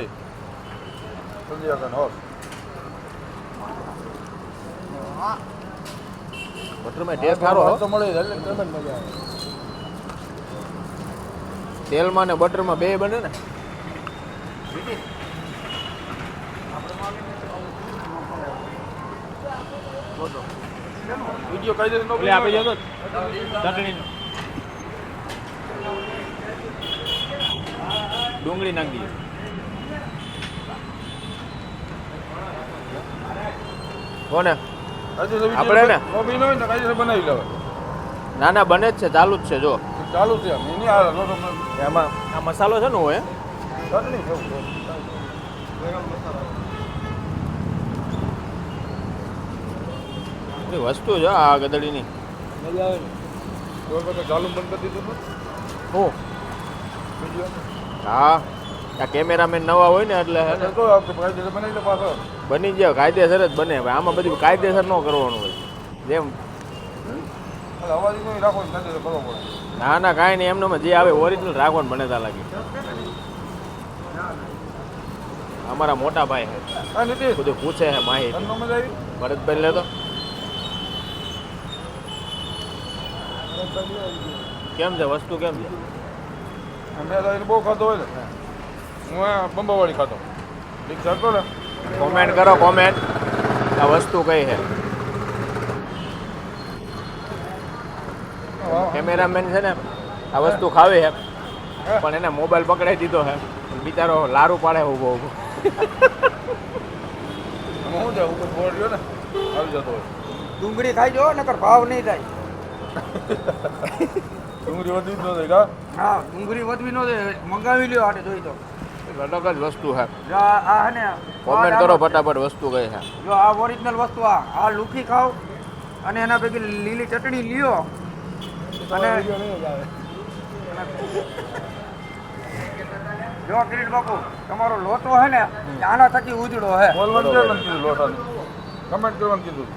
જય સંધ્યા હોર બટરમાં ટેસ્ટ સારો હો તો મળે એટલે પેમેન્ટ મજા આવે તેલમાં ને બટરમાં બે બને ને વિડીયો કઈ દે નો એટલે આપી જતો ચટણી ડુંગળી નાખી દઈએ કોને આપણે ને કોબી નો હોય ને કઈ બનાવી લેવાય ના ના બને જ છે ચાલુ જ છે જો ચાલુ છે એમ એની હાલ નો એમાં આ મસાલો છે ને હોય ચટણી છે એ વસ્તુ છે આ ગદડીની મજા આવે ને કોઈ વખત ચાલુ બંધ કરી દીધું હું વિડીયો હા આ કેમેરામેન નવા હોય ને એટલે હે ને તો આપણે કાયદેસર બનાવી લે પાછો બની જાય કાયદેસર જ બને ભાઈ આમાં બધું કાયદેસર ન કરવાનું હોય જેમ એટલે અવાજ કોઈ રાખો ને કાયદેસર કરવો પડે ના ના કાંઈ નહીં એમને જે આવે ઓરિજિનલ રાખવાનું બને તા લાગે અમારા મોટા ભાઈ છે હા નીતિશ બધું પૂછે છે માહિતી તમને મજા આવી ભરતભાઈ લેતો કેમ છે વસ્તુ કેમ છે મેં તો એને બહુ ખાતો હોય ને હું આ બંબાવાળી ખાતો ઠીક સરતો ને કોમેન્ટ કરો કોમેન્ટ આ વસ્તુ કઈ છે કેમેરામેન છે ને આ વસ્તુ ખાવી છે પણ એને મોબાઈલ પકડાઈ દીધો છે બિચારો લારું પાડે ઊભો ઊભો એમાં શું છે ઉપર બોર્ડ રહ્યો ને આવી જતો હોય ડુંગળી ખાઈ જો નકર ભાવ નહીં થાય ડુંગળી વધી જ ન થાય કા હા ડુંગળી વધવી નો થાય મંગાવી લ્યો આટે જોઈ તો અલગ જ વસ્તુ છે જો આ હે ને કોમેન્ટ કરો ફટાફટ વસ્તુ કઈ છે જો આ ઓરિજિનલ વસ્તુ આ લુખી ખાવ અને એના ભેગી લીલી ચટણી લ્યો અને જો કિરીટ બાપુ તમારો લોટો હે ને એ આના થકી ઉજળો હે બોલવાનું છે ને કીધું લોટાને કમેન્ટ કરવાનું કીધું